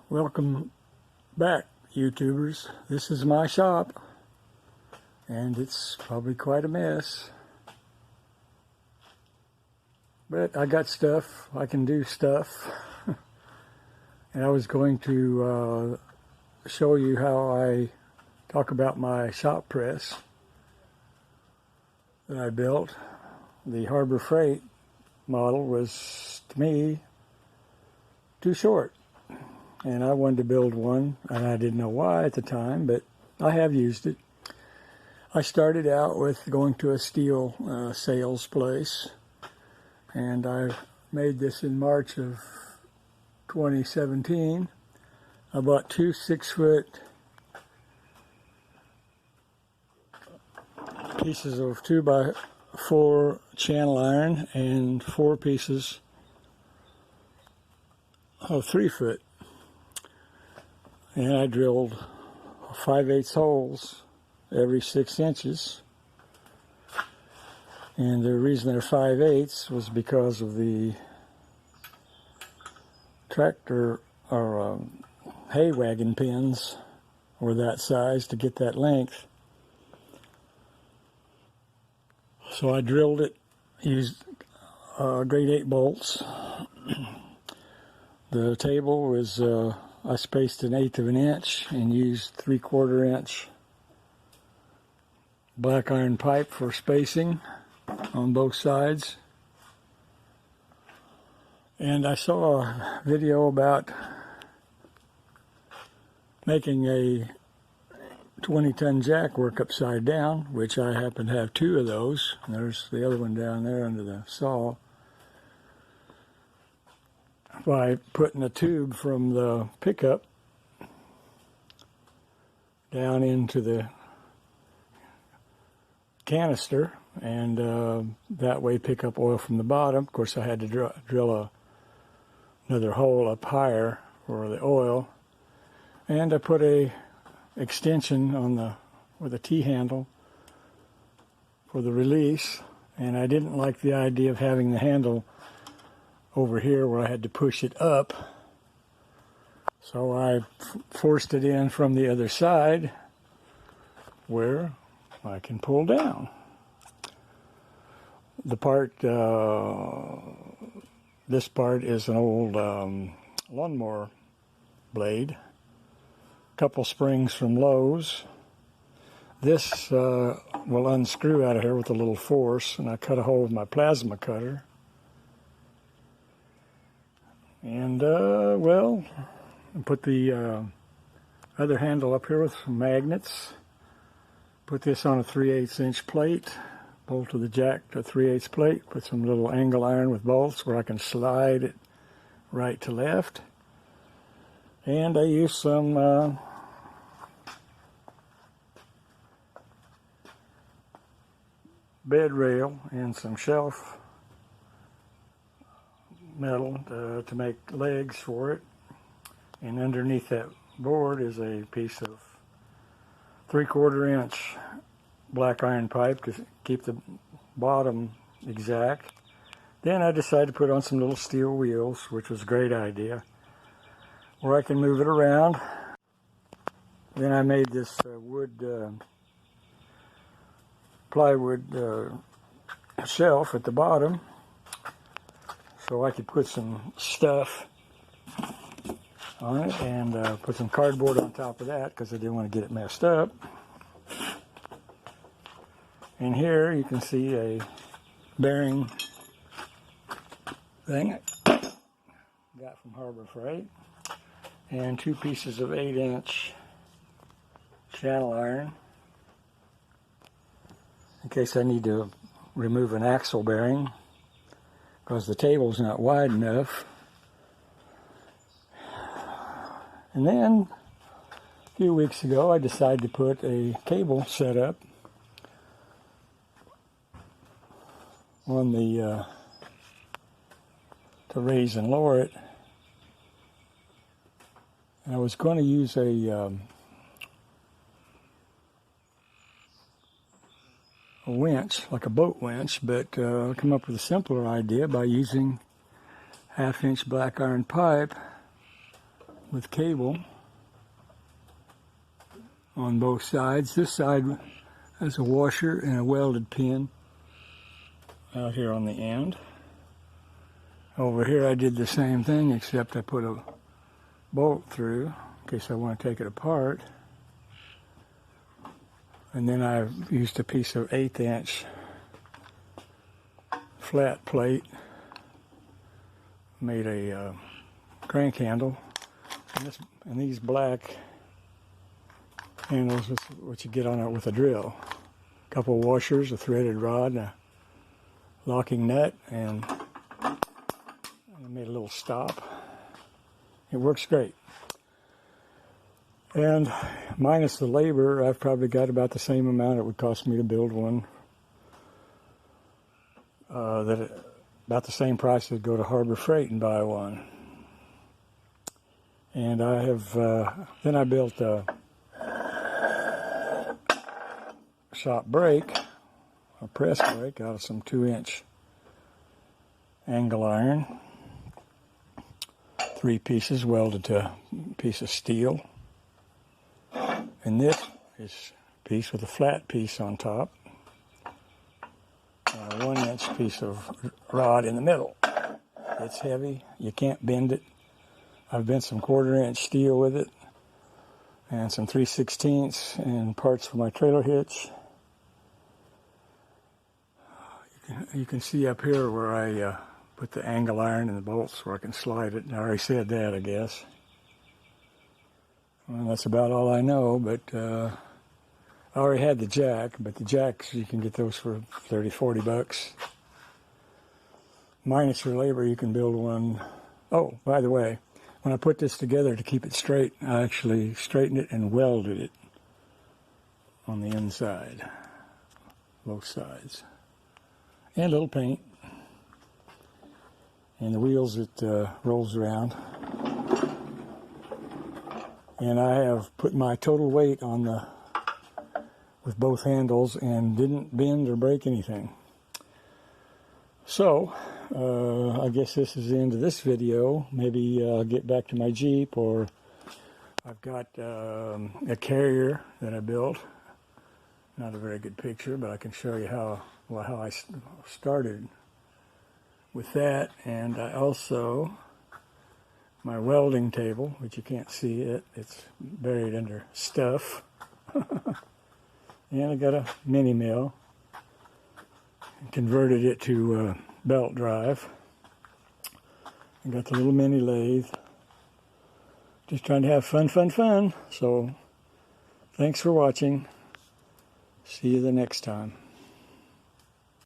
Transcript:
Welcome back, YouTubers. This is my shop, and it's probably quite a mess. But I got stuff. I can do stuff. And I was going to show you how I talk about my shop press that I built. The Harbor Freight model was, to me, too short. And I wanted to build one, and I didn't know why at the time, but I have used it. I started out with going to a steel sales place, and I made this in March of 2017. I bought two 6-foot pieces of 2x4 channel iron and 4 pieces of 3-foot. And I drilled 5/8 holes every 6 inches. And the reason they're 5/8 was because of the tractor or hay wagon pins were that size to get that length. So I drilled it, used grade 8 bolts. The table was I spaced 1/8 of an inch and used 3/4 inch black iron pipe for spacing on both sides. And I saw a video about making a 20-ton jack work upside down, which I happen to have 2 of those. And there's the other one down there under the saw. By putting a tube from the pickup down into the canister, and that way pick up oil from the bottom. Of course, I had to drill another hole up higher for the oil, and I put a extension on with a T-handle for the release. And I didn't like the idea of having the handle over here where I had to push it up, so I forced it in from the other side where I can pull down. The part, this part is an old lawnmower blade, a couple springs from Lowe's. This will unscrew out of here with a little force, and I cut a hole with my plasma cutter. And, well, I put the other handle up here with some magnets. Put this on a 3/8 inch plate, bolted the jack to a 3/8 plate, put some little angle iron with bolts where I can slide it right to left. And I used some bed rail and some shelf metal to make legs for it, and underneath that board is a piece of 3/4 inch black iron pipe to keep the bottom exact. Then I decided to put on some little steel wheels, which was a great idea, where I can move it around. Then I made this plywood shelf at the bottom, so I could put some stuff on it, and put some cardboard on top of that because I didn't want to get it messed up. And here you can see a bearing thing I got from Harbor Freight, and 2 pieces of 8-inch channel iron in case I need to remove an axle bearing, because the table's not wide enough. And then a few weeks ago I decided to put a cable setup on the to raise and lower it. And I was going to use a winch, like a boat winch, but come up with a simpler idea by using 1/2 inch black iron pipe with cable on both sides. This side has a washer and a welded pin out here on the end. Over here I did the same thing, except I put a bolt through in case I want to take it apart. And then I used a piece of 1/8 inch flat plate, made a crank handle, and these black handles is what you get on it with a drill. A couple washers, a threaded rod, and a locking nut, and I made a little stop. It works great. And minus the labor, I've probably got about the same amount it would cost me to build one. About the same price as go to Harbor Freight and buy one. And I have, then I built a shop brake, a press brake out of some 2-inch angle iron. 3 pieces welded to a piece of steel. And this is a piece with a flat piece on top. And a 1-inch piece of rod in the middle. It's heavy. You can't bend it. I've bent some 1/4-inch steel with it. And some 3/16 and parts for my trailer hitch. You can see up here where I put the angle iron and the bolts where I can slide it. I already said that, I guess. Well, that's about all I know, but I already had the jack, but the jacks, you can get those for 30, 40 bucks. Minus your labor, you can build one. Oh, by the way, when I put this together to keep it straight, I actually straightened it and welded it on the inside, both sides. And a little paint. And the wheels, it rolls around. And I have put my total weight on the, with both handles, and didn't bend or break anything. So, I guess this is the end of this video. Maybe I'll get back to my Jeep, or I've got a carrier that I built. Not a very good picture, but I can show you how I started with that. And I also, my welding table, which you can't see it, it's buried under stuff. And I got a mini mill, converted it to belt drive. I got the little mini lathe. Just trying to have fun. So thanks for watching. See you the next time.